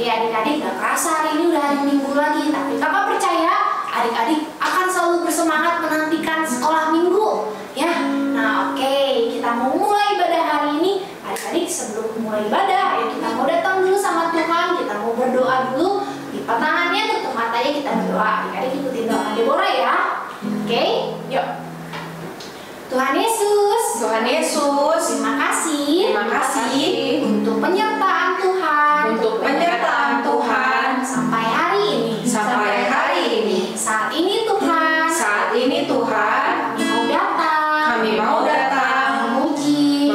Adik-adik gak kerasa hari ini udah hari Minggu lagi, tapi kakak percaya adik-adik akan selalu bersemangat menantikan sekolah Minggu ya. Nah oke, kita mau mulai ibadah hari ini. Adik-adik sebelum mulai ibadah, ayo kita mau datang dulu sama Tuhan, kita mau berdoa dulu. Lipat tangannya, tutup matanya, kita berdoa. Adik-adik ikutin doa Deborah ya. Oke, yuk. Tuhan Yesus, terima kasih untuk penyertaan Tuhan, sampai hari ini. Saat ini Tuhan, kami mau datang, memuji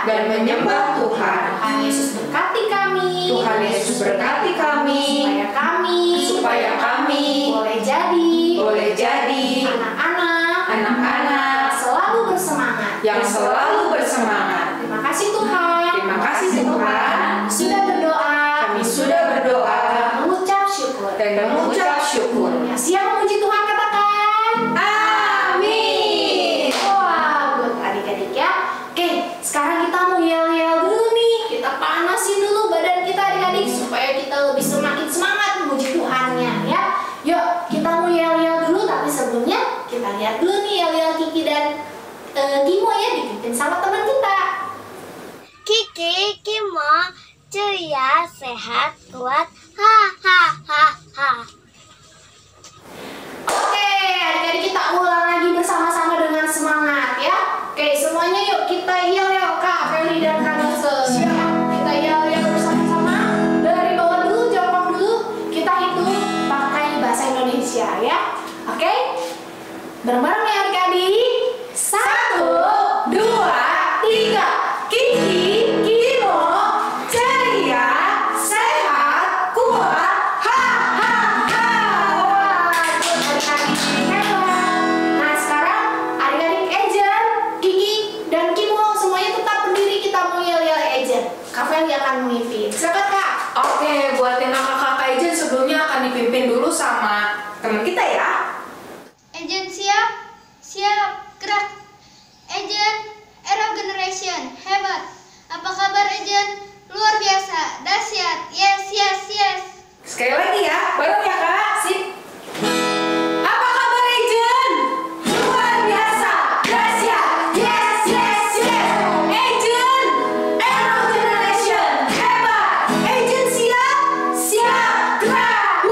dan menyembah Tuhan. Tuhan Yesus berkati kami, supaya kami boleh jadi anak-anak yang selalu bersemangat. Terima kasih Tuhan. Kami sudah berdoa dan mengucap syukur. Ya, siap memuji Tuhan, katakan amin. Wah, buat adik-adik ya. Oke, sekarang kita mau yel-yel dulu nih. Kita panasin dulu badan kita adik-adik supaya kita lebih semakin semangat memuji Tuhannya ya. Yuk, kita mau yel-yel dulu, tapi sebelumnya kita lihat dulu nih yel-yel Kiki dan Kimo ya, dipimpin sama teman kita. Kiki, Kimo, ceria, sehat, kuat, ha ha ha ha. Oke, adik-adik kita ulang lagi bersama-sama dengan semangat ya. Oke, semuanya yuk kita yel-yel, Kak Feli dan Kak Nase. Siap, kita yel-yel bersama-sama. Dari bawah dulu, jongkok dulu. Kita hitung pakai bahasa Indonesia ya. Oke, bareng-bareng ya adik-adik. 1, 2, 3. Kiki, Kimo, ceria, sehat, kuat, ha ha ha. Wah, adik-adik hebat. Nah sekarang adik-adik Ejen, Kiki dan Kimo semuanya tetap berdiri, kita mau yel-yel Ejen. Kak Feli akan memimpin. Silakan Kak. Oke, buat yang kakak Ejen sebelumnya akan dipimpin dulu sama teman kita ya. Ejen siap, gerak. Ejen, Era Generation, hebat. Apa kabar Ejen? Luar biasa, dahsyat, yes. Sekali lagi ya, bareng ya Kak. Sip. Apa kabar Ejen? Luar biasa, dahsyat, yes. Ejen, Era Generation, hebat. Ejen siap, gerak.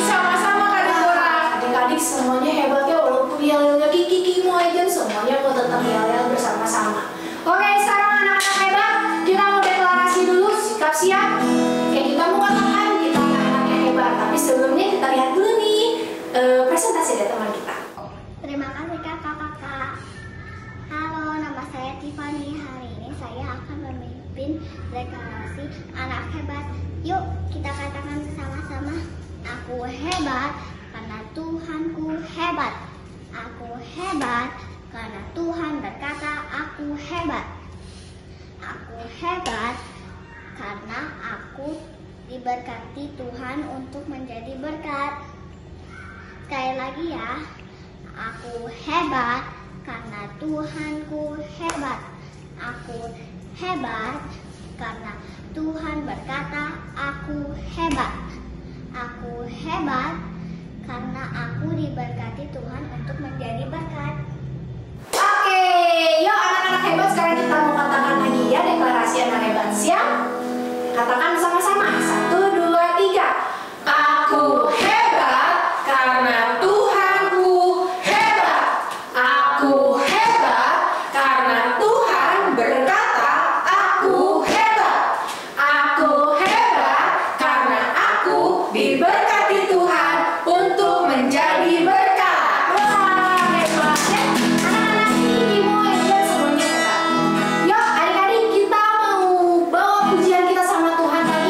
Sama-sama Kak Deborah. Adik-adik semuanya hebat ya, walaupun yel-yelnya Kiki, Kimo, Ejen semuanya mau tetap yel-yel bersama-sama. Oke, sekarang anak-anak hebat, kita mau deklarasi dulu, sikap siap. Oke, kita mau katakan kita anak-anaknya hebat, tapi sebelumnya kita lihat dulu nih presentasi dari teman kita. Terima kasih kakak-kakak. Halo, nama saya Tiffany. Hari ini saya akan memimpin deklarasi anak hebat. Yuk, kita katakan bersama-sama. Aku hebat karena Tuhanku hebat. Aku hebat karena Tuhan berkata aku hebat. Aku hebat karena aku diberkati Tuhan untuk menjadi berkat. Sekali lagi ya. Aku hebat karena Tuhanku hebat. Aku hebat karena Tuhan berkata aku hebat. Aku hebat karena aku diberkati Tuhan untuk menjadi berkat. Oke, yuk anak-anak hebat, sekarang kita mau katakan lagi ya deklarasi anak hebat. Siap? Katakan bersama-sama. 1, 2, 3. Aku hebat karena Tuhanku hebat. Aku hebat karena Tuhan berkata aku hebat. Aku hebat karena aku diberkati Tuhan untuk menjadi berkat. Wah, hebat ya. Anak-anak ini mau hebat semuanya hebat. Yuk adik-adik, kita mau bawa pujian kita sama Tuhan kali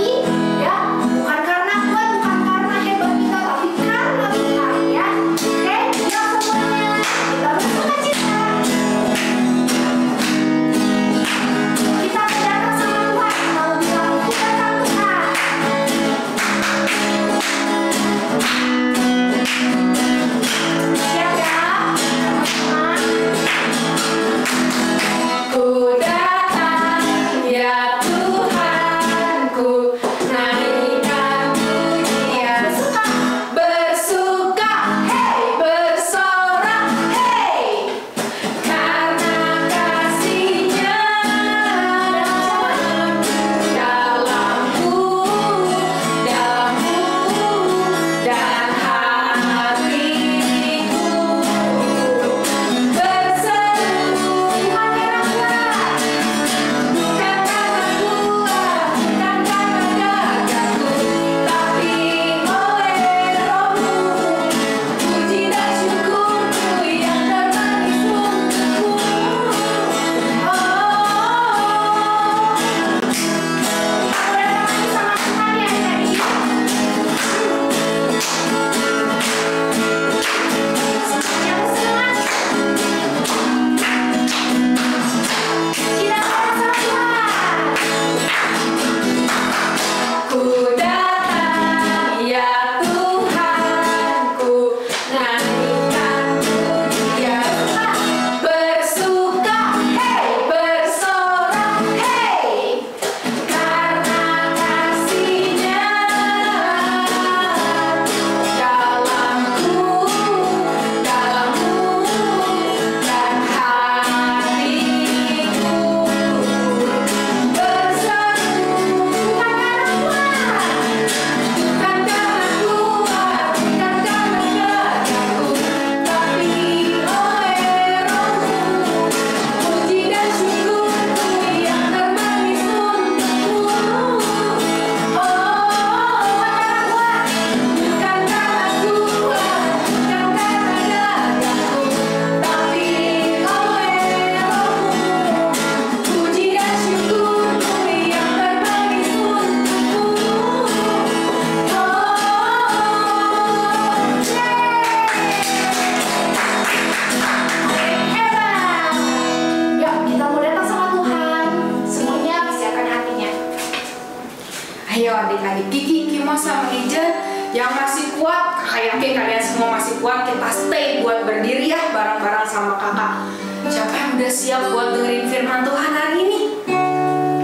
adik-adik Kiki, Kimo, sama Ejen yang masih kuat, kakak yakin kalian semua masih kuat. Kita stay buat berdiri ya bareng-bareng sama kakak. Siapa yang udah siap buat dengerin firman Tuhan hari ini?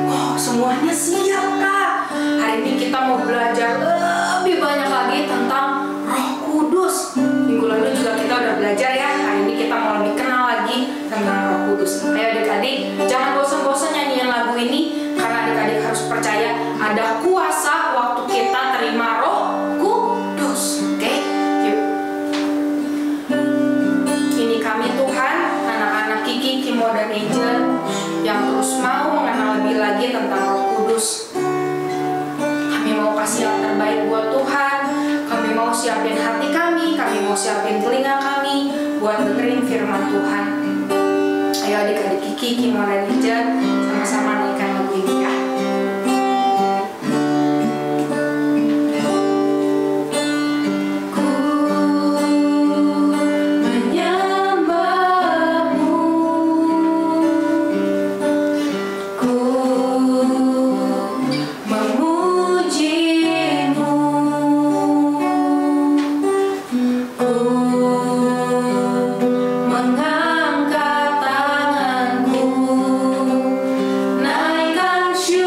Oh, semuanya siap kak. Hari ini kita mau belajar lebih banyak lagi tentang Roh Kudus. Minggu lalu juga kita udah belajar ya. Hari ini kita mau lebih kenal lagi tentang Roh Kudus. Ayo adik-adik, jangan bosan-bosan nyanyiin lagu ini, karena adik-adik harus percaya ada kuasa waktu kita terima Roh Kudus. Oke? Yuk. Ini kami Tuhan, anak-anak Kiki, Kimo, dan Ejen yang terus mau mengenal lebih lagi tentang Roh Kudus. Kami mau kasih yang terbaik buat Tuhan. Kami mau siapin hati kami mau siapin telinga kami buat dengerin firman Tuhan. Ayo adik-adik Kiki, Kimo, dan Ejen sama-sama nyanyikan lagu ini ya. Mengangkat tanganku, naikkan syukur.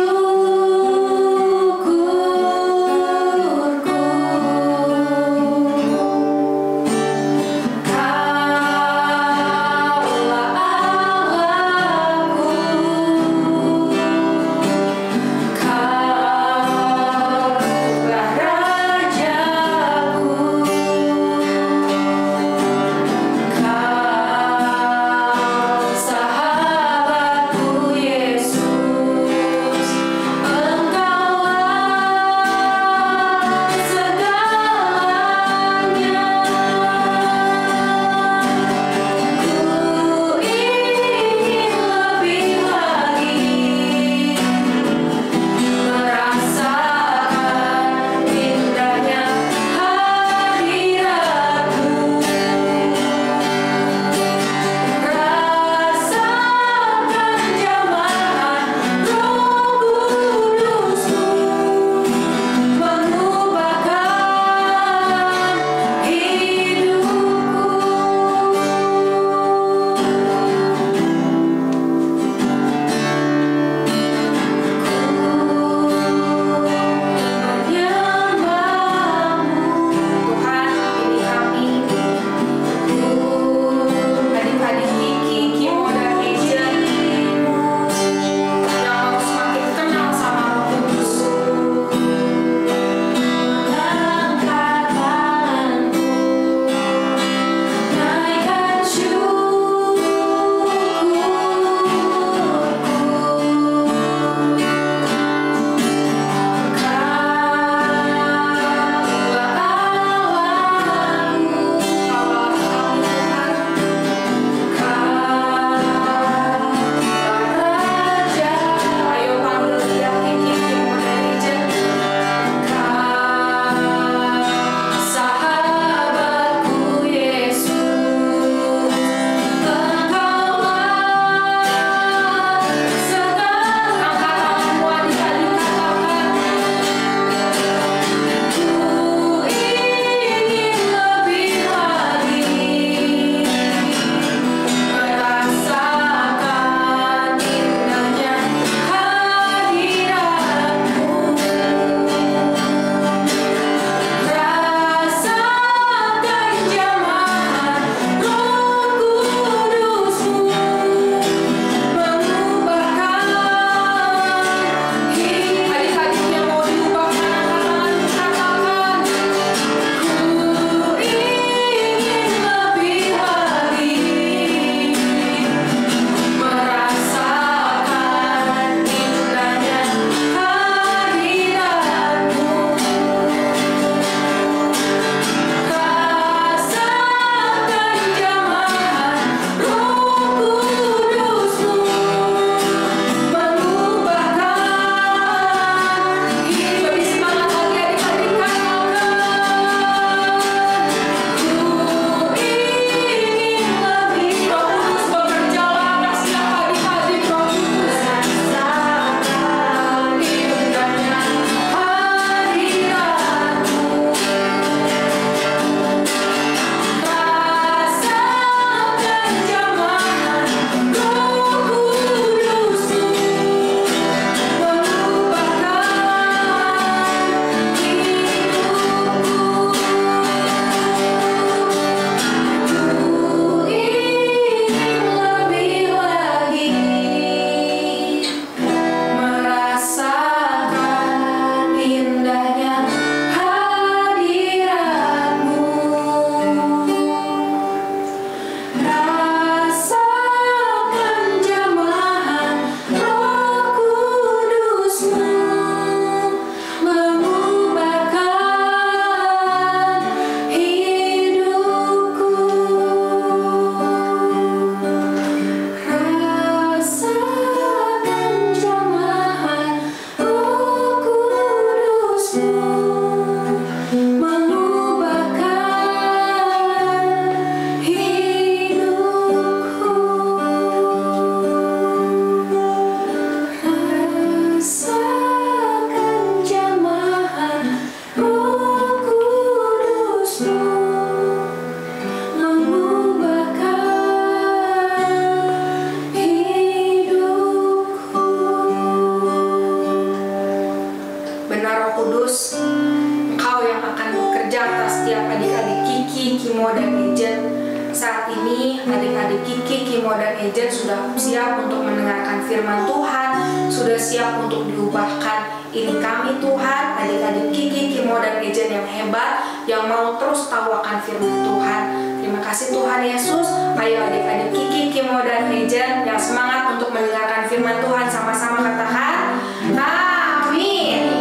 Kimo, dan Ejen sudah siap untuk mendengarkan firman Tuhan, sudah siap untuk diubahkan. Ini kami Tuhan, adik-adik Kiki, Kimo, dan Ejen yang hebat, yang mau terus tahu akan firman Tuhan. Terima kasih Tuhan Yesus. Ayo adik-adik Kiki, Kimo, dan Ejen yang semangat untuk mendengarkan firman Tuhan, sama-sama katakan amin.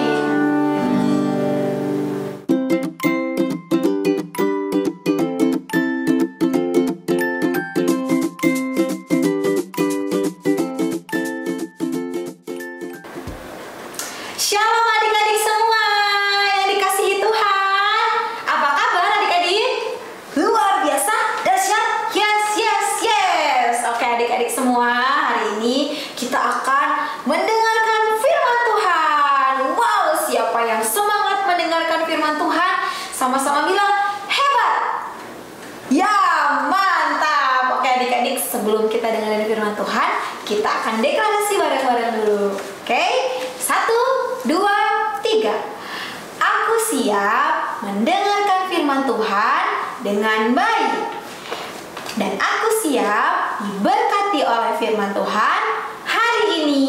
Shalom adik-adik semua yang dikasihi Tuhan. Apa kabar adik-adik? Luar biasa, dahsyat, yes. Oke adik-adik semua, hari ini kita akan mendengarkan firman Tuhan. Wow, siapa yang semangat mendengarkan firman Tuhan? Sama-sama bilang hebat. Ya, mantap. Oke adik-adik, sebelum kita dengerin firman Tuhan, kita akan deklarasi bareng-bareng dulu. Oke, 1, 2, 3. Aku siap mendengarkan firman Tuhan dengan baik. Dan aku siap diberkati oleh firman Tuhan hari ini.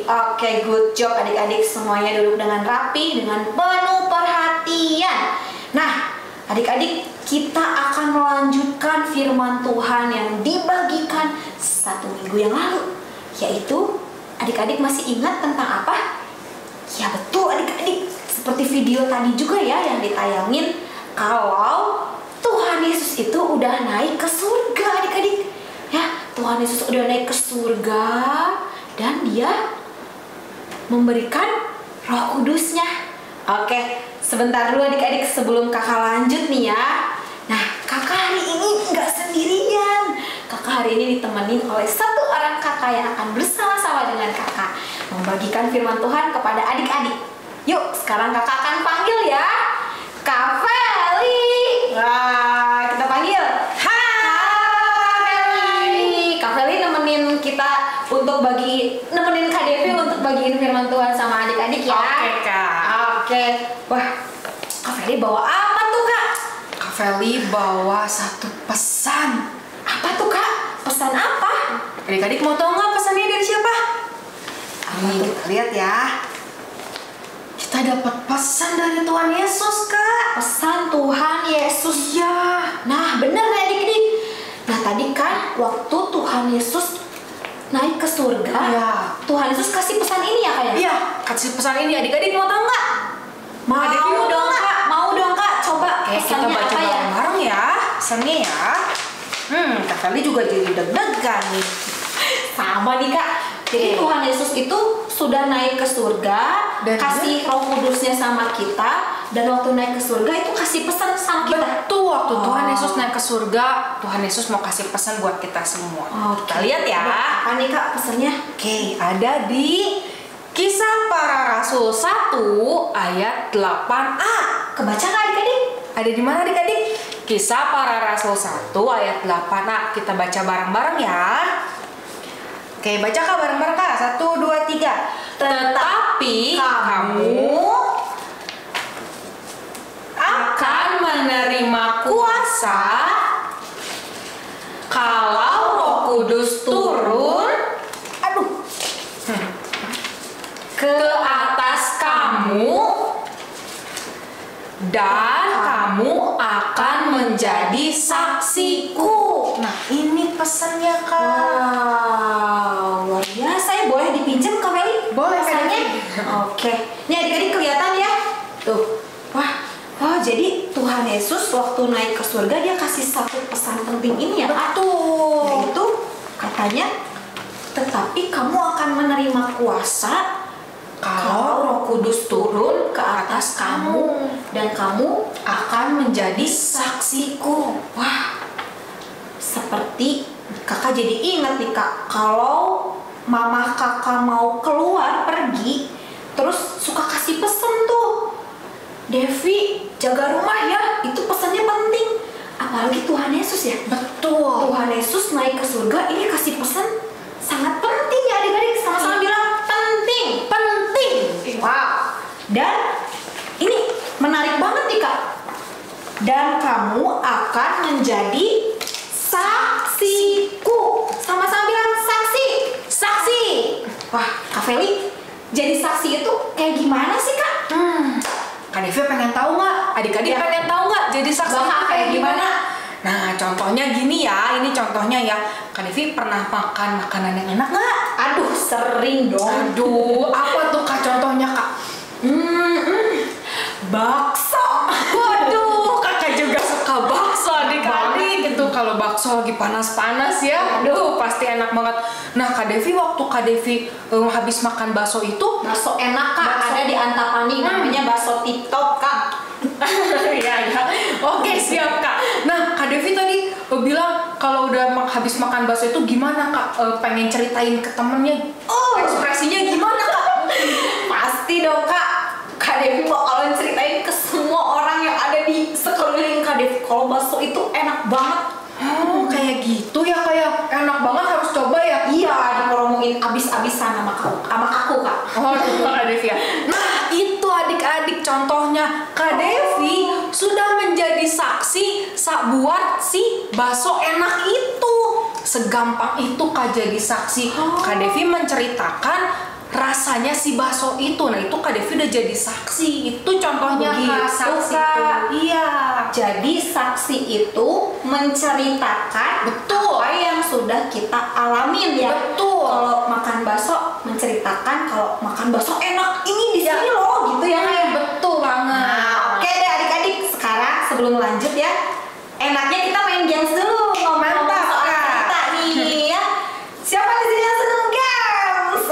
Oke, good job adik-adik, semuanya duduk dengan rapi, dengan penuh perhatian. Nah, adik-adik, kita akan melanjutkan firman Tuhan yang dibagikan 1 minggu yang lalu, yaitu adik-adik masih ingat tentang apa? Ya betul adik-adik, seperti video tadi juga ya yang ditayangin, kalau Tuhan Yesus itu udah naik ke surga adik-adik. Ya, Tuhan Yesus udah naik ke surga dan dia memberikan Roh Kudusnya. Oke, sebentar dulu adik-adik sebelum kakak lanjut nih ya. Nah, kakak hari ini nggak sendirian. Kakak hari ini ditemenin oleh 1 orang kakak yang akan bersama-sama dengan kakak membagikan firman Tuhan kepada adik-adik. Yuk, sekarang kakak akan panggil ya Kak Feli. Wah, kita panggil. Hai Kak Feli, nemenin kita untuk nemenin Kak Devi untuk bagiin firman Tuhan sama adik-adik ya. Oke Kak. Oke. Wah, Kak Feli bawa apa tuh Kak? Kak Feli bawa 1 pesan. Apa tuh Kak? Pesan apa? Adik-adik mau tahu nggak pesannya dari siapa? Nih, kita lihat ya. Kita dapat pesan dari Tuhan Yesus, Kak. Pesan Tuhan Yesus. Iya. Nah, benar ya adik-adik. Nah, tadi kan waktu Tuhan Yesus naik ke surga, Iya. Tuhan Yesus kasih pesan ini ya Kak ya? Iya, kasih pesan ini. Adik-adik mau tahu nggak? Mau Adik mau dong nggak? Kak, mau dong Kak. Coba Oke, kita pesannya baca apa ya? bareng-bareng ya. Pesannya ya. Kak Feli juga jadi deg-degan nih. Sama nih Kak. Jadi Oke. Tuhan Yesus itu sudah naik ke surga, Dan kasih Roh Kudusnya sama kita, dan waktu naik ke surga itu kasih pesan sama kita. Betul, waktu Oh. Tuhan Yesus naik ke surga, Tuhan Yesus mau kasih pesan buat kita semua. Oke. Kita lihat ya. Apa nih Kak pesannya? Oke, ada di Kisah Para Rasul 1 ayat 8a. Kebaca nggak adik-adik? Ada di mana adik-adik? Kisah Para Rasul 1 ayat 8a. Kita baca bareng-bareng ya. Oke, baca Kak bareng-bareng Kak. 1, 2, 3. Tetapi kamu akan menerima kuasa kalau Roh Kudus turun ke atas kamu, dan kamu akan menjadi saksiku. Nah, ini pesannya Kak. Wow, luar biasa ya. Boleh dipinjam Kak Meli? Boleh, Kak Pesannya? Devi. Oke. Ini adik-adik kelihatan ya? Tuh. Wah. Oh, jadi Tuhan Yesus waktu naik ke surga dia kasih 1 pesan penting ini ya Kak? Betul. Yaitu katanya, tetapi kamu akan menerima kuasa kalau Roh Kudus turun ke atas kamu, dan kamu akan menjadi saksiku. Wah, seperti kakak jadi ingat nih Kak, kalau mama kakak mau keluar pergi, terus suka kasih pesan tuh, Devi jaga rumah ya, itu pesannya penting. Apalagi Tuhan Yesus ya. Betul. Tuhan Yesus naik ke surga, ini kasih pesan sangat penting ya adik-adik. Sama-sama bilang penting, penting. Wow. Dan ini menarik banget nih Kak. Dan kamu akan menjadi saksiku. Kak Feli, jadi saksi itu kayak gimana sih Kak? Kak Devi pengen tahu nggak? Adik-adik pengen tahu nggak jadi saksi itu kayak gimana? Nah, contohnya gini ya, ini contohnya ya. Kak Devi pernah makan makanan yang enak nggak? Aduh, sering dong. Aduh, apa tuh Kak contohnya Kak? Bakso. Waduh, Kakak juga suka bakso adik-adik. Itu kalau bakso lagi panas-panas ya, aduh pasti enak banget. Nah, Kak Devi waktu Kak Devi habis makan bakso itu, Bakso enak Kak, ada di Antapani namanya bakso TikTok Kak. iya ya. Oke, siap Kak. Nah, Kak Devi tadi bilang kalau udah habis makan bakso itu gimana Kak? Pengen ceritain ke temennya. Ekspresinya gimana Kak? Pasti dong Kak. Kak Devi bakalan ceritain ke semua orang yang ada di sekeliling Kak Devi kalau bakso itu enak banget. Oh, kayak gitu ya, kayak enak banget, harus coba ya. Iya, dipromoin abis-abisan sama aku Kak. Oh, Kak Devi ya. Nah, itu adik-adik contohnya. Kak Devi sudah menjadi saksi buat si bakso enak itu. Segampang itu Kak jadi saksi. Kak Devi menceritakan rasanya si bakso itu. Nah, itu Kak Devi udah jadi saksi. Itu contohnya Kak, saksi itu. Iya. Jadi saksi itu menceritakan apa yang sudah kita alamin ya. Betul. Kalau makan bakso menceritakan kalau makan bakso enak ini di sini loh gitu ya. Betul banget. Nah, oke deh adik-adik, sekarang sebelum lanjut ya, enaknya kita main games dulu. Ngomong-ngomong soal cerita nih ya. Siapa di sini yang seneng games?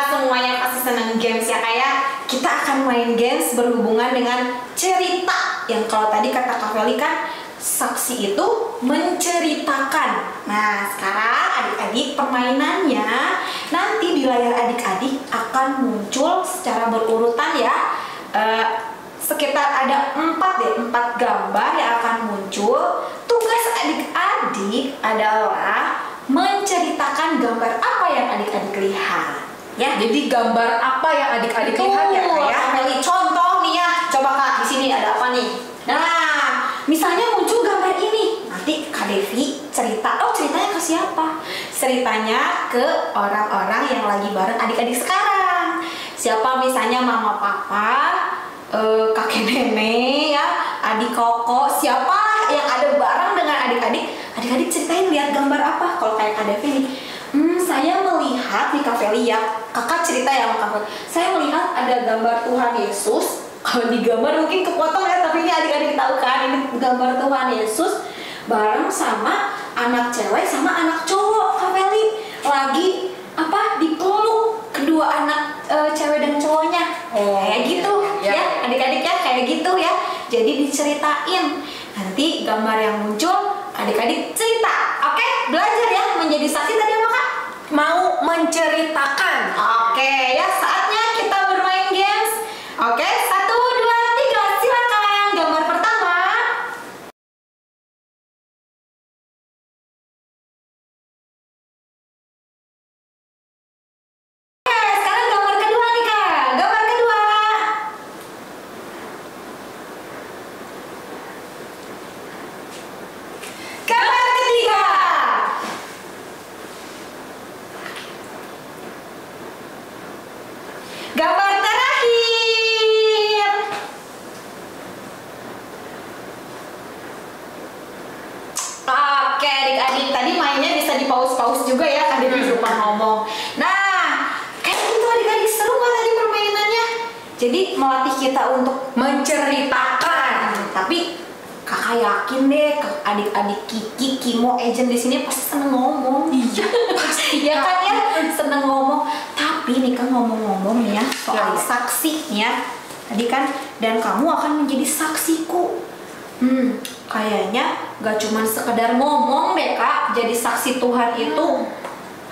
Semuanya pasti seneng games ya, kayak kita akan main games berhubungan dengan cerita. Yang kalau tadi kata Kak Feli kan saksi itu menceritakan. Nah, sekarang adik-adik permainannya nanti di layar adik-adik akan muncul secara berurutan ya. Sekitar ada 4 gambar yang akan muncul. Tugas adik-adik adalah menceritakan gambar apa yang adik-adik lihat. Ya, Jadi gambar apa yang adik-adik lihat ya Kak ya? Feli, contoh nih ya. Coba Kak, di sini ada apa nih? Nah, misalnya muncul gambar ini. Nanti Kak Devi cerita. Oh, ceritanya ke siapa? Ceritanya ke orang-orang yang lagi bareng adik-adik sekarang. Siapa misalnya mama papa, kakek nenek ya, adik koko, siapa yang ada bareng dengan adik-adik. Adik-adik ceritain lihat gambar apa. Kalau kayak Kak Devi nih, saya melihat di Kak Feli ya, kakak cerita ya sama Kak Feli. Saya melihat ada gambar Tuhan Yesus. Kalau di gambar mungkin kepotong ya, tapi ini adik-adik tahu kan, ini gambar Tuhan Yesus bareng sama anak cewek sama anak cowok. Kak Feli lagi apa? Dipeluk kedua anak cewek dan cowoknya. Kayak gitu ya, adik-adik ya, kayak gitu ya. Jadi diceritain. Nanti gambar yang muncul adik-adik cerita. Oke, belajar ya menjadi saksi tadi apa Kak? Mau menceritakan. Oke, ya saatnya kita bermain games. Oke, 1, 2, 3, silakan. Gambar pertama. Oke, sekarang gambar kedua nih Kak. Gambar kedua. Gambar ketiga. Gambar terakhir. Oke adik-adik, tadi mainnya bisa di pause-pause juga ya, Kak Devi lupa ngomong. Nah, kayak gitu adik-adik, seru nggak tadi permainannya? Jadi melatih kita untuk Menceritakan. tapi kakak yakin deh adik-adik Kiki, Kimo, Ejen di sini pasti seneng ngomong. Iya, pasti ya kan ya, seneng ngomong. Tapi nih kan ngomong-ngomong nih ya soal saksi nih ya. Tadi kan, dan kamu akan menjadi saksiku. Kayaknya gak cuman sekedar ngomong deh Kak. Jadi saksi Tuhan itu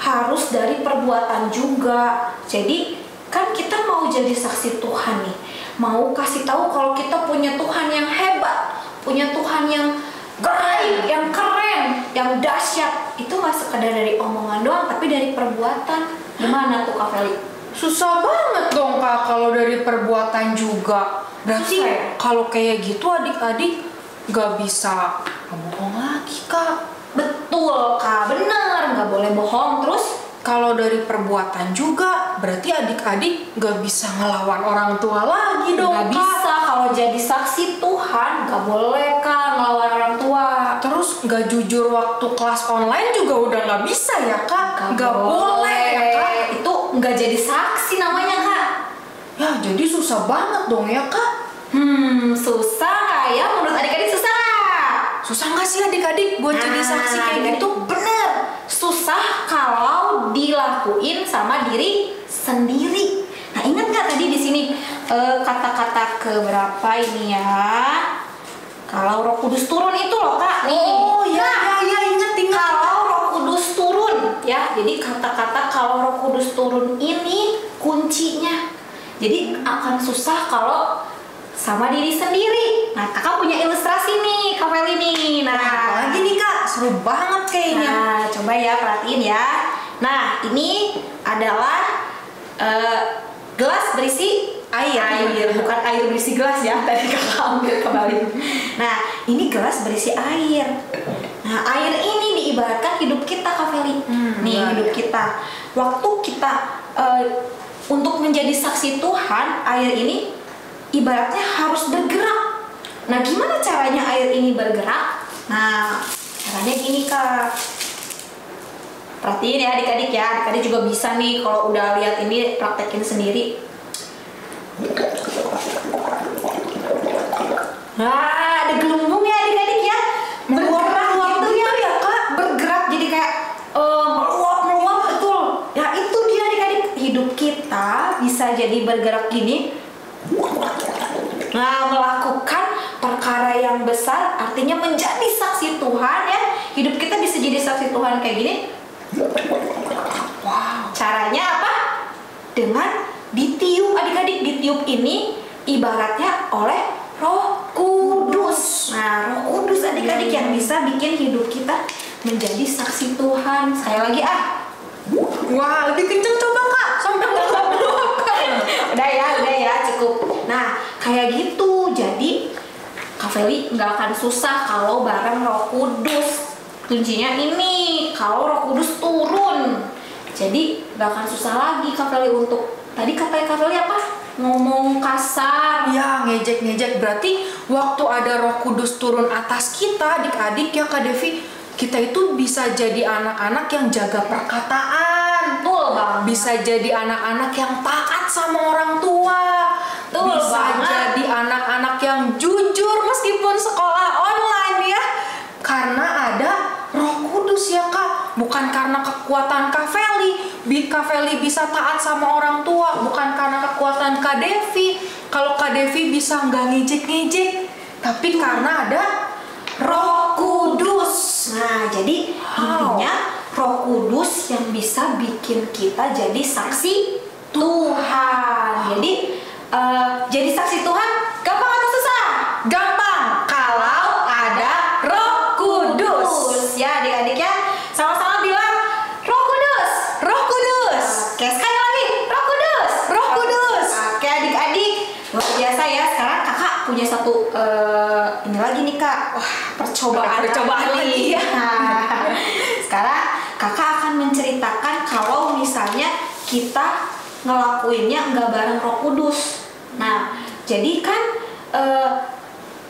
harus dari perbuatan juga. Jadi kan kita mau jadi saksi Tuhan nih, mau kasih tahu kalau kita punya Tuhan yang hebat, punya Tuhan yang gaib, yang keren, yang dahsyat. Itu gak sekedar dari omongan doang, tapi dari perbuatan. Gimana tuh Kak Feli? Susah banget dong Kak kalau dari perbuatan juga. Berarti Susah ya? kalau kayak gitu adik-adik gak bisa bohong lagi Kak. Betul Kak, bener, nggak boleh bohong. Terus kalau dari perbuatan juga berarti adik-adik nggak bisa ngelawan orang tua lagi dong, Nggak Kak. bisa kalau jadi saksi Tuhan, nggak boleh Kak ngelawan orang tua. Terus nggak jujur waktu kelas online juga udah nggak bisa ya, Kak? Nggak boleh ya, Kak? Itu nggak jadi saksi namanya Kak. Ya jadi susah banget dong ya, Kak. Susah nggak ya? Menurut adik-adik susah nggak? Susah nggak sih adik-adik buat jadi saksi kayak adik-adik, gitu? Bener, susah kalau dilakuin sama diri sendiri. Nah, ingat nggak tadi di sini kata-kata keberapa ini ya? Kalau Roh Kudus turun itu loh Kak. Nih. Oh ya, Nah, ya ingat. kalau Roh Kudus turun ya, jadi kata-kata kalau Roh Kudus turun ini kuncinya. Jadi akan susah kalau sama diri sendiri. Nah, kakak punya ilustrasi nih, Kak Feli nih. Nah, Apalagi nih, Kak, seru banget kayaknya. Nah, coba ya perhatiin ya. Nah, ini adalah gelas berisi air, bukan air berisi gelas ya. Tadi kakak ambil kembali. Nah, ini gelas berisi air. Nah, air ini diibaratkan hidup kita, Kak Feli. Nih, iya, hidup iya. kita. Waktu kita untuk menjadi saksi Tuhan, air ini ibaratnya harus bergerak. Nah, gimana caranya air ini bergerak? Nah, caranya gini Kak. Perhatiin ya adik-adik ya, adik-adik juga bisa nih kalau udah lihat ini praktekin sendiri. Nah, ada gelembung ya adik-adik ya. Bergerak gitu ya Kak, bergerak jadi kayak meluap betul. Ya itu dia adik-adik, hidup kita bisa jadi bergerak gini. Nah, melakukan perkara yang besar artinya menjadi saksi Tuhan ya. Hidup kita bisa jadi saksi Tuhan kayak gini. Wow. Caranya apa? Dengan ditiup adik-adik. Ditiup ini ibaratnya oleh Roh Kudus. Nah, Roh Kudus adik-adik yang bisa bikin hidup kita menjadi saksi Tuhan. Sekali lagi Wah, lebih kenceng coba, Kak. Sampai meluap-meluap, Kak. udah ya cukup. Nah, kayak gitu. Jadi Kak Feli nggak akan susah kalau bareng Roh Kudus. Kuncinya ini, kalau Roh Kudus turun. Jadi nggak akan susah lagi Kak Feli untuk tadi kata Kak Feli apa? Ngomong kasar. Ya, ngejek-ngejek. Berarti waktu ada Roh Kudus turun atas kita, adik-adik ya, Kak Devi, kita itu bisa jadi anak-anak yang jaga perkataan. Betul banget. Bisa jadi anak-anak yang taat sama orang tua. Betul Bisa banget. jadi anak-anak yang jujur meskipun sekolah online ya. Karena ada Roh Kudus ya, Kak. Bukan karena kekuatan Kak Feli. Kak Feli bisa taat sama orang tua. Bukan karena kekuatan Kak Devi. Kalau Kak Devi bisa nggak ngejek-ngejek. Tapi karena ada Roh Kudus. Nah, jadi intinya Roh Kudus yang bisa bikin kita jadi saksi Tuhan. Jadi saksi Tuhan gampang atau susah? Gampang Kalau ada Roh Kudus. Ya adik-adik ya, sama-sama bilang Roh Kudus. Roh Kudus. Oke, sekali lagi Roh Kudus. Roh Kudus. Oke adik-adik, luar biasa ya. Sekarang kakak punya satu ini lagi nih Kak. Wah, percobaan lagi. Nah, sekarang kakak akan menceritakan kalau misalnya kita ngelakuinnya nggak bareng Roh Kudus. Nah, jadi kan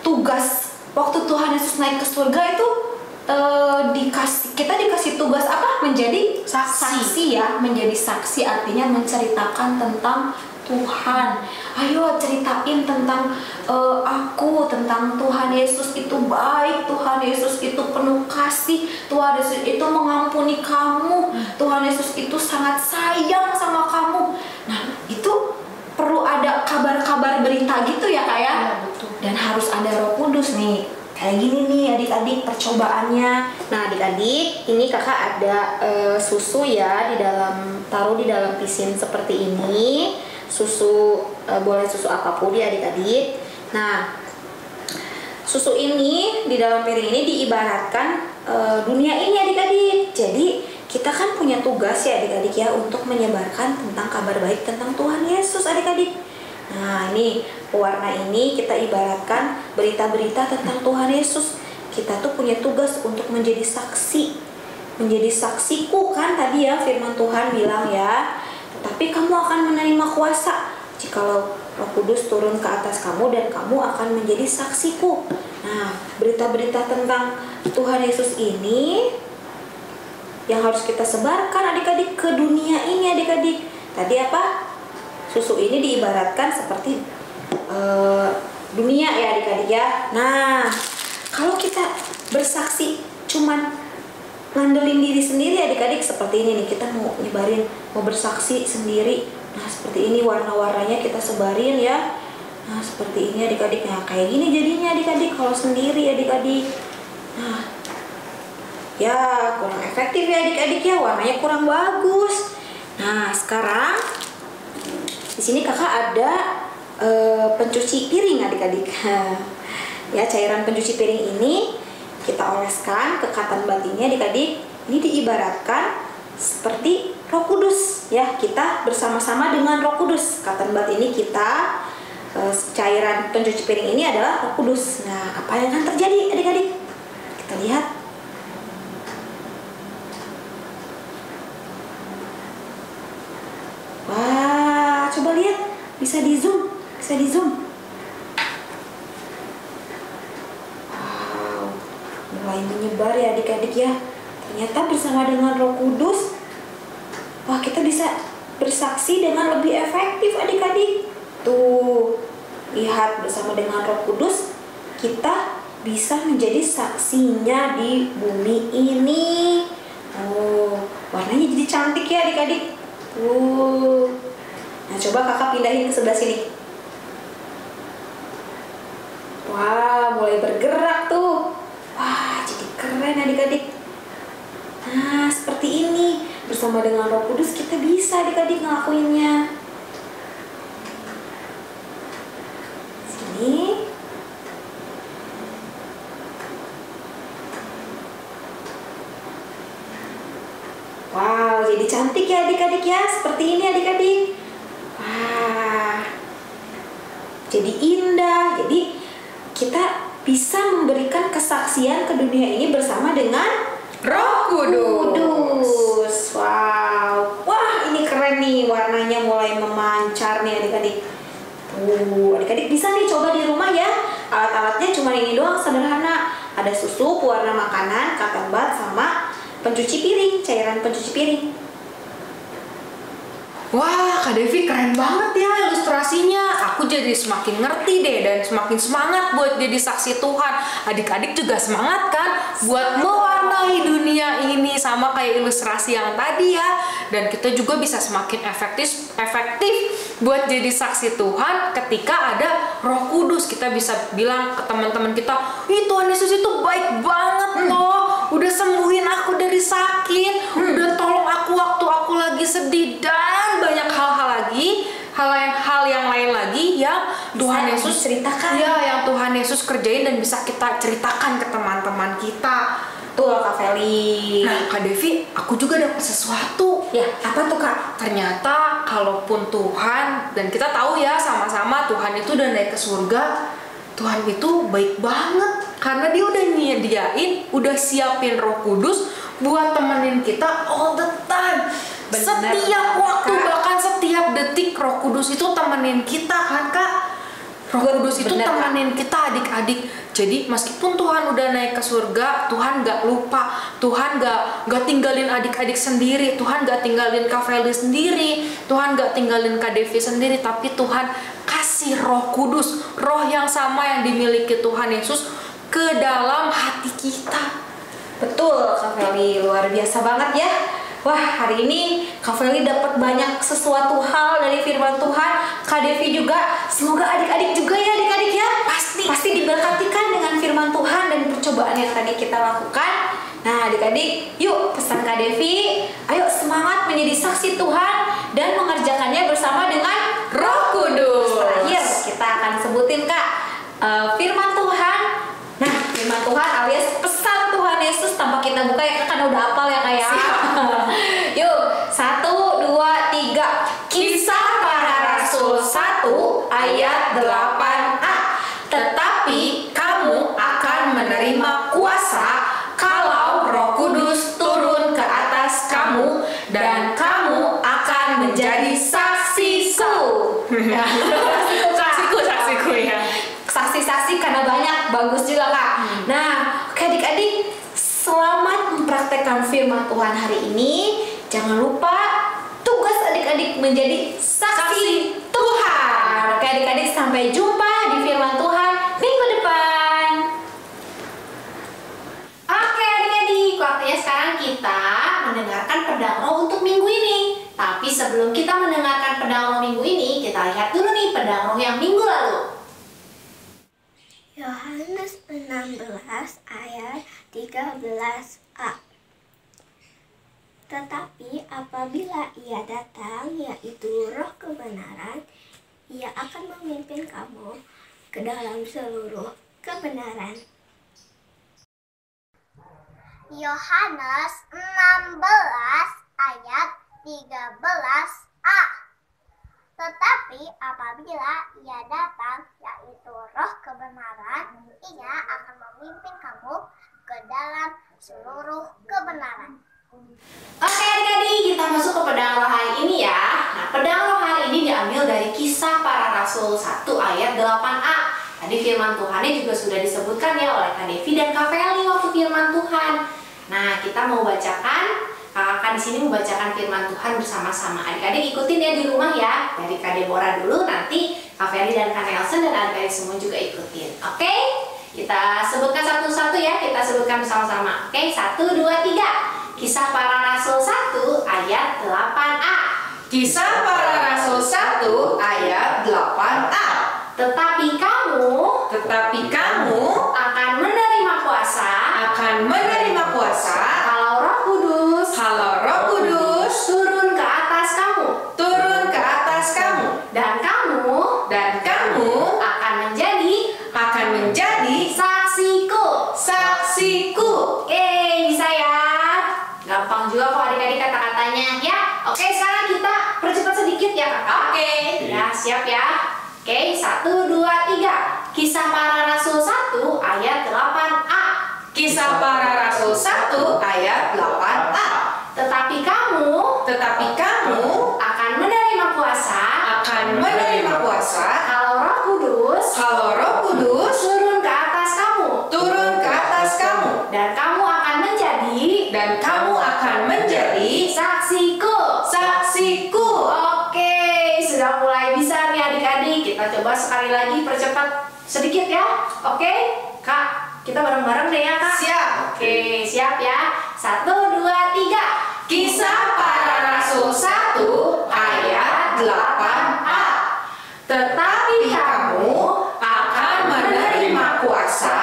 tugas waktu Tuhan Yesus naik ke surga itu kita dikasih tugas apa? Menjadi saksi ya. Menjadi saksi artinya menceritakan tentang Tuhan. Ayo ceritain tentang aku, tentang Tuhan Yesus itu baik, Tuhan Yesus itu penuh kasih, Tuhan Yesus itu mengampuni kamu, Tuhan Yesus itu sangat sayang sama kamu. Nah, itu perlu ada kabar-kabar berita gitu ya Kak ya? Iya, betul. Dan harus ada Roh Kudus nih. Kayak gini nih adik-adik percobaannya. Nah adik-adik, ini kakak ada susu ya taruh di dalam pisin seperti ini. Susu boleh susu apapun ya adik-adik. Nah susu ini di dalam piring ini diibaratkan dunia ini adik-adik. Jadi kita kan punya tugas ya adik-adik ya untuk menyebarkan tentang kabar baik tentang Tuhan Yesus adik-adik. Nah ini pewarna ini kita ibaratkan berita-berita tentang Tuhan Yesus. Kita tuh punya tugas untuk menjadi saksi menjadi saksiku, kan tadi ya firman Tuhan bilang ya. Tetapi kamu akan menerima kuasa jikalau Roh Kudus turun ke atas kamu dan kamu akan menjadi saksiku. Nah, berita-berita tentang Tuhan Yesus ini yang harus kita sebarkan adik-adik ke dunia ini adik-adik. Tadi apa? Susu ini diibaratkan seperti dunia ya adik-adik ya. Nah, kalau kita bersaksi cuman ngandelin diri sendiri adik-adik seperti ini nih, kita mau nyebarin, mau bersaksi sendiri. Nah seperti ini warna-warnanya kita sebarin ya. Nah seperti ini adik-adik. Nah kayak gini jadinya adik-adik kalau sendiri adik-adik. Nah ya kurang efektif ya adik-adik ya, warnanya kurang bagus. Nah sekarang di sini kakak ada pencuci piring adik-adik. Ya cairan pencuci piring ini kita oleskan ke cotton bud ini adik-adik. Ini diibaratkan seperti Roh Kudus ya, kita bersama-sama dengan Roh Kudus. Cotton bud ini kita cairan pencuci piring ini adalah Roh Kudus. Nah apa yang akan terjadi adik-adik? Kita lihat. Wah coba lihat, bisa di zoom, bisa di zoom. Mulai menyebar ya adik-adik ya. Ternyata bersama dengan Roh Kudus, wah kita bisa bersaksi dengan lebih efektif adik-adik. Tuh, lihat bersama dengan Roh Kudus kita bisa menjadi saksinya di bumi ini. Oh, warnanya jadi cantik ya adik-adik. Tuh. Nah, coba kakak pindahin ke sebelah sini. Wah, mulai bergerak tuh. Wah, jadi keren adik-adik. Nah, seperti ini. Bersama dengan Roh Kudus kita bisa adik-adik ngelakuinnya. Sini. Wow, jadi cantik ya adik-adik ya. Seperti ini adik-adik. Wah. Jadi indah. Jadi kita bisa memberikan kesaksian ke dunia ini bersama dengan Roh Kudus. Wow. Wah, ini keren nih, warnanya mulai memancar nih adik-adik. Tuh, adik-adik bisa nih coba di rumah ya. Alat-alatnya cuma ini doang, sederhana. Ada susu, pewarna makanan, cotton bud, sama pencuci piring, cairan pencuci piring. Wah, Kak Devi keren banget ya ilustrasinya. Aku jadi semakin ngerti deh dan semakin semangat buat jadi saksi Tuhan. Adik-adik juga semangat kan buat mewarnai dunia ini sama kayak ilustrasi yang tadi ya. Dan kita juga bisa semakin efektif buat jadi saksi Tuhan ketika ada Roh Kudus. Kita bisa bilang ke teman-teman kita, "Ih, Tuhan Yesus itu baik banget loh. Udah sembuhin aku dari sakit, udah tolong aku waktu aku lagi sedih dan banyak hal-hal lagi, hal yang lain lagi yang Tuhan Yesus ceritakan." Ya, yang Tuhan Yesus kerjain dan bisa kita ceritakan ke teman-teman kita. Tuh, Kak Feli. Nah, Kak Devi, aku juga dapat sesuatu. Ya, apa tuh Kak? Ternyata kalaupun Tuhan, dan kita tahu ya sama-sama Tuhan itu udah naik ke surga, Tuhan itu baik banget karena dia udah nyediain, udah siapin Roh Kudus buat temenin kita all the time. Bener, setiap waktu, Kak. bahkan setiap detik Roh Kudus itu temenin kita kan Kak. Roh Kudus itu Bener, temenin kita adik-adik. Jadi meskipun Tuhan udah naik ke surga, Tuhan gak lupa, Tuhan gak tinggalin adik-adik sendiri, Tuhan gak tinggalin Kak Feli sendiri, Tuhan gak tinggalin Kak Devi sendiri, tapi Tuhan kasih Roh Kudus, roh yang sama yang dimiliki Tuhan Yesus ke dalam hati kita. Betul, Kak Feli, luar biasa banget ya. Wah, hari ini Kak Feli dapat banyak sesuatu hal dari firman Tuhan. Kak Devi juga, semoga adik-adik juga ya adik-adik ya. Pasti diberkatikan dengan firman Tuhan dan percobaan yang tadi kita lakukan. Nah adik-adik, yuk pesan Kak Devi, ayo semangat menjadi saksi Tuhan dan mengerjakannya bersama dengan Roh Kudus. Terakhir kita akan sebutin Kak firman Tuhan. Nah, firman Tuhan alias pesan Tuhan Yesus tanpa kita buka ya, kan udah hafal ya Kak ya. Yuk, 1, 2, 3. Kisah Para Rasul 1 ayat 8a. Tetapi kamu akan menerima kuasa kalau Roh Kudus turun menjadi saksiku. Saksiku ya. Saksi-saksi karena banyak, bagus juga Kak. Nah, oke adik-adik, selamat mempraktekkan firman Tuhan hari ini. Jangan lupa tugas adik-adik menjadi saksi Tuhan. Oke adik-adik, sampai jumpa di firman Tuhan minggu depan. Oke adik-adik, waktunya sekarang kita mendengarkan pedang roh untuk minggu ini. Tapi sebelum kita mendengarkan pedang roh minggu ini, kita lihat dulu nih pedang roh yang minggu lalu. Yohanes 16 ayat 13a. Tetapi apabila Ia datang, yaitu Roh kebenaran, Ia akan memimpin kamu ke dalam seluruh kebenaran. Yohanes 16 ayat 13a. Tetapi apabila Ia datang, yaitu Roh kebenaran, Ia akan memimpin kamu ke dalam seluruh kebenaran. Oke adik-adik, kita masuk ke pedang roh hari ini ya. Nah, pedang roh hari ini diambil dari Kisah Para Rasul 1 ayat 8a. Tadi firman Tuhannya juga sudah disebutkan ya oleh Kak Devi dan Kak Feli waktu firman Tuhan. Nah, kita mau bacakan, kakak di sini membacakan firman Tuhan bersama-sama. Adik-adik ikutin ya di rumah ya. Dari Kak Deborah dulu, nanti Kak Feli dan Kak Nelson dan adik-adik semua juga ikutin. Oke? Kita sebutkan satu-satu ya, kita sebutkan bersama-sama. Oke, 1, 2, 3. Kisah Para Rasul 1 ayat 8a. Kisah Para Rasul 1 ayat 8a. Tetapi kamu akan menerima kuasa kalau Roh Kudus turun ke atas kamu, dan kamu akan menjadi saksiku. Oke, bisa ya. Gampang juga kok adik-adik kata-katanya ya. Oke, sekarang kita percepat sedikit ya kakak. Oke. Ya, siap ya. Oke, 1, 2, 3. Kisah Para Rasul 1 ayat 8a. Kisah Para Rasul 1 ayat 8a. Tetapi kamu akan menerima kuasa kalau Roh Kudus turun ke atas kamu, dan kamu akan menjadi saksiku. Oke, sudah mulai bisa nih adik-adik. Kita coba sekali lagi percepat sedikit ya. Oke, Kak, kita bareng-bareng deh ya Kak. Siap. Oke, siap ya. 1, 2, 3. Kisah Para Rasul 1 ayat 8a. Tetapi kamu akan menerima kuasa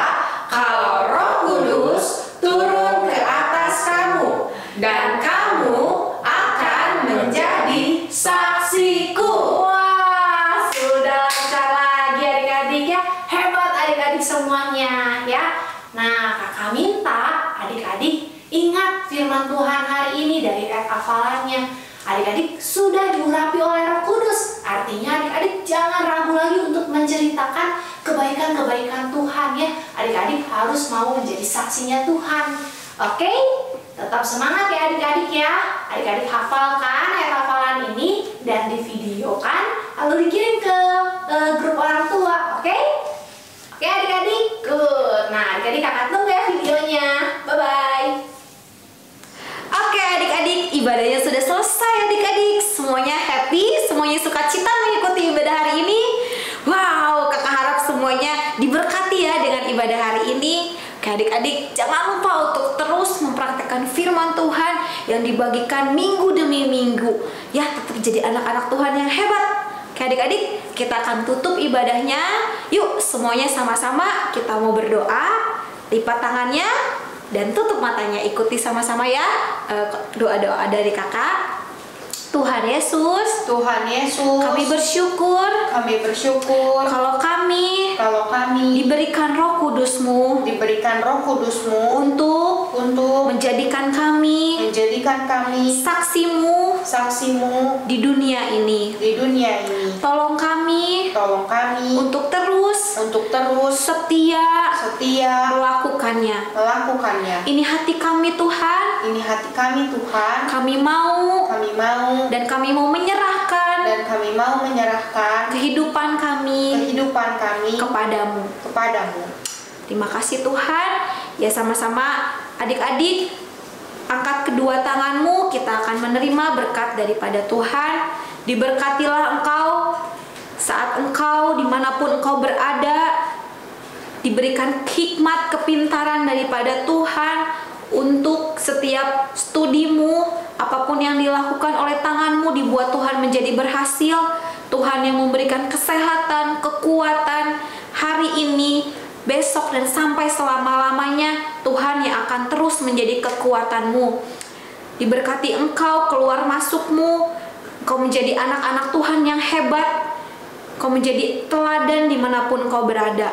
kalau Roh Kudus turun ke atas kamu, dan kamu akan menjadi saksiku. Wah, sudah lancar lagi adik-adik ya. Hebat adik-adik semuanya ya. Nah, kakak minta adik-adik ingat firman Tuhan hari ini dari ayat hafalannya. Adik-adik sudah diurapi oleh Roh Kudus. Artinya adik-adik jangan ragu lagi untuk menceritakan kebaikan-kebaikan Tuhan ya. Adik-adik harus mau menjadi saksinya Tuhan. Oke? Tetap semangat ya adik-adik ya. Adik-adik hafalkan ayat hafalan ini dan divideokan lalu dikirim ke grup orang tua. Oke? Oke adik-adik? Good. Nah, adik-adik kakak tunggu ya videonya. Bye-bye. Oke adik-adik, ibadahnya sudah selesai adik-adik. Semuanya happy, semuanya sukacita mengikuti ibadah hari ini. Wow, kakak harap semuanya diberkati ya dengan ibadah hari ini. Oke adik-adik, jangan lupa untuk terus mempraktekkan firman Tuhan yang dibagikan minggu demi minggu. Ya, tetap jadi anak-anak Tuhan yang hebat. Oke adik-adik, kita akan tutup ibadahnya. Yuk, semuanya sama-sama kita mau berdoa. Lipat tangannya dan tutup matanya, ikuti sama-sama ya doa-doa dari kakak. Tuhan Yesus, kami bersyukur kalau kami diberikan Roh Kudus-Mu untuk menjadikan kami saksi-Mu di dunia ini. Tolong kami untuk terus setia melakukannya. Ini hati kami Tuhan. Kami mau dan kami mau menyerah kami kepadamu. Terima kasih Tuhan. Ya sama-sama adik-adik, angkat kedua tanganmu, kita akan menerima berkat daripada Tuhan. Diberkatilah engkau saat engkau dimanapun engkau berada, diberikan hikmat kepintaran daripada Tuhan untuk setiap studimu, apapun yang dilakukan oleh tanganmu dibuat Tuhan menjadi berhasil. Tuhan yang memberikan kesehatan, kekuatan hari ini, besok dan sampai selama-lamanya. Tuhan yang akan terus menjadi kekuatanmu. Diberkati engkau keluar masukmu, engkau menjadi anak-anak Tuhan yang hebat, engkau menjadi teladan dimanapun engkau berada.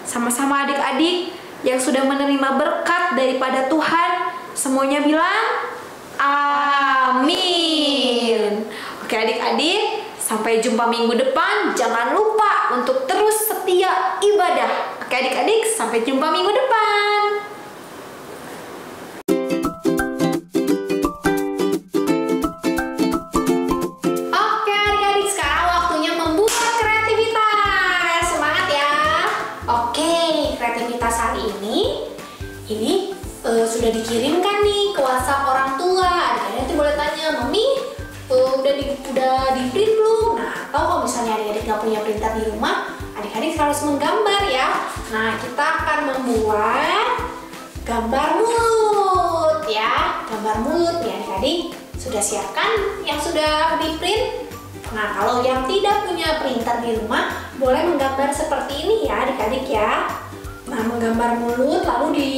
Sama-sama adik-adik yang sudah menerima berkat daripada Tuhan, semuanya bilang amin. Oke adik-adik, sampai jumpa minggu depan. Jangan lupa untuk terus setia ibadah. Oke adik-adik, sampai jumpa minggu depan. Oke adik-adik, sekarang waktunya membuat kreativitas. Semangat ya. Oke, kreativitas hari ini sudah dikirimkan nih ke WhatsApp orang tua. Adik-adik nanti boleh tanya, Mami udah di print belum? Nah, atau kalau misalnya adik-adik nggak punya printer di rumah, adik-adik harus menggambar ya. Nah, kita akan membuat gambar mulut ya. Gambar mulut ya adik-adik. Sudah siapkan yang sudah di print? Nah, kalau yang tidak punya printer di rumah, boleh menggambar seperti ini ya adik-adik ya. Nah, menggambar mulut, lalu di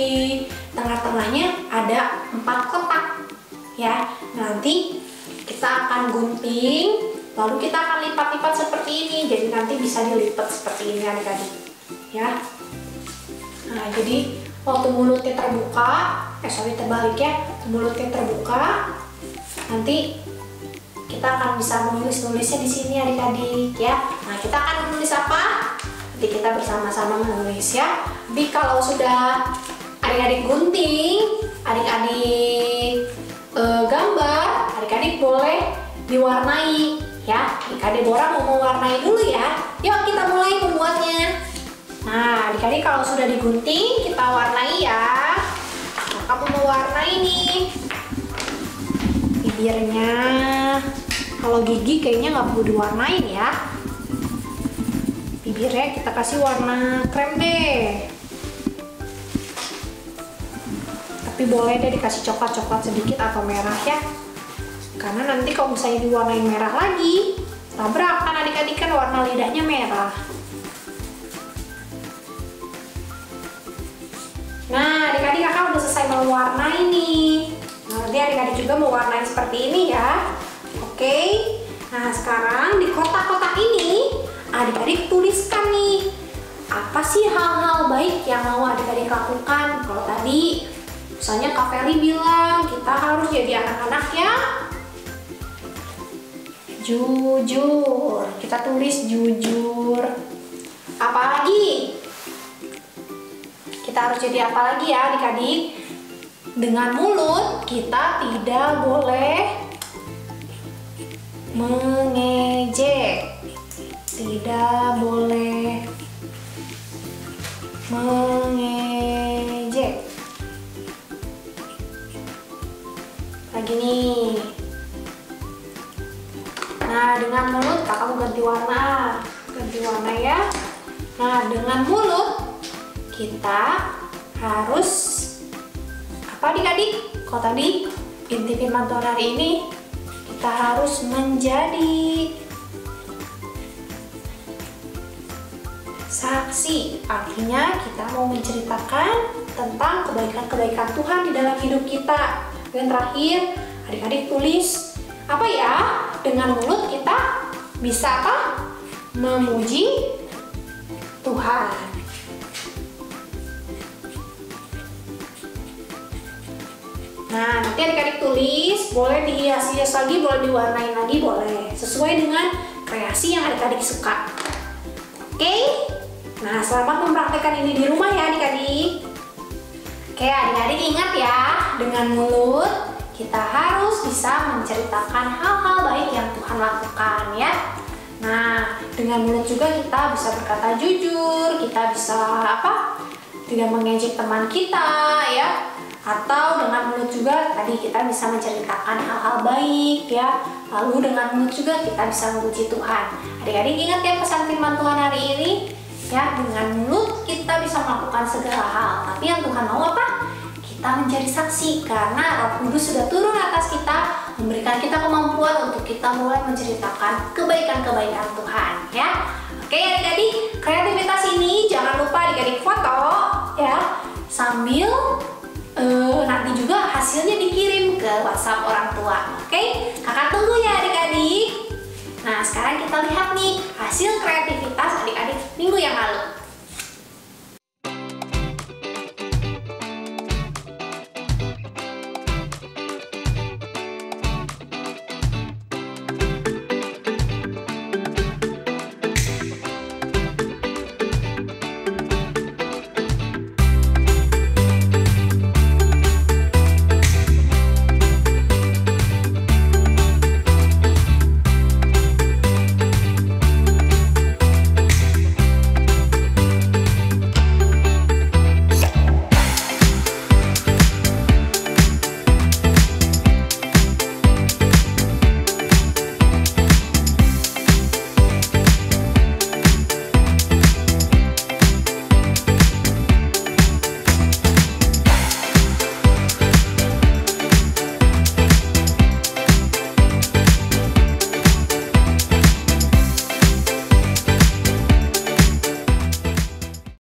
tengah-tengahnya ada 4 kotak ya. Nanti kita akan gunting, lalu kita akan lipat-lipat seperti ini. Jadi nanti bisa dilipat seperti ini adik-adik ya. Nah, jadi waktu mulutnya terbuka, terbalik ya. Mulutnya terbuka, nanti kita akan bisa menulis-nulisnya di sini adik-adik ya. Nah, kita akan menulis apa? Nanti kita bersama-sama menulis ya. Jadi kalau sudah adik-adik gunting, adik-adik gambar, adik-adik boleh diwarnai ya. Adik-adik Bora mau mewarnai dulu ya. Yuk kita mulai membuatnya. Nah, adik-adik kalau sudah digunting, kita warnai ya. Nah, kamu mewarnai nih bibirnya. Kalau gigi kayaknya nggak perlu diwarnain ya. Bibirnya kita kasih warna krem deh. Tapi boleh deh dikasih coklat-coklat sedikit atau merah ya. Karena nanti kalau misalnya diwarnain merah lagi, tabrakan adik-adik, kan warna lidahnya merah. Nah, adik-adik kakak udah selesai mewarnai nih. Nah, nanti adik-adik juga mewarnai seperti ini ya. Oke. Nah, sekarang di kotak-kotak ini adik-adik tuliskan nih, apa sih hal-hal baik yang mau adik-adik lakukan. Kalau tadi misalnya Kak Feli bilang kita harus jadi anak-anak yang jujur. Kita tulis jujur. Apalagi? Kita harus jadi apa lagi ya adik-adik? Dengan mulut kita tidak boleh mengejek. Tidak boleh mengejek. Lagi nih. Nah, dengan mulut kamu ganti warna ya. Nah, dengan mulut kita harus apa adik-adik? Kalau tadi inti firman Tuhan hari ini, kita harus menjadi saksi. Artinya kita mau menceritakan tentang kebaikan-kebaikan Tuhan di dalam hidup kita. Dan terakhir, adik-adik tulis apa ya? Dengan mulut kita bisa apa? Memuji Tuhan. Nah, nanti adik-adik tulis, boleh dihias-hias lagi, boleh diwarnain lagi, boleh. Sesuai dengan kreasi yang adik-adik suka. Oke? Nah, selamat mempraktekkan ini di rumah ya adik-adik. Oke, adik-adik ingat ya, dengan mulut kita harus bisa menceritakan hal-hal baik yang Tuhan lakukan ya. Nah, dengan mulut juga kita bisa berkata jujur, kita bisa tidak mengejek teman kita ya. Atau dengan mulut juga tadi kita bisa menceritakan hal-hal baik ya. Lalu dengan mulut juga kita bisa memuji Tuhan. Adik-adik ingat ya pesan firman Tuhan hari ini ya, dengan mulut kita bisa melakukan segala hal. Tapi yang Tuhan mau apa? Kita menjadi saksi karena Roh Kudus sudah turun atas kita, memberikan kita kemampuan untuk kita mulai menceritakan kebaikan-kebaikan Tuhan ya. Oke adik-adik, kreativitas ini jangan lupa adik-adik foto ya, sambil nanti juga hasilnya dikirim ke WhatsApp orang tua. Oke, kakak tunggu ya adik-adik. Nah sekarang kita lihat nih hasil kreativitas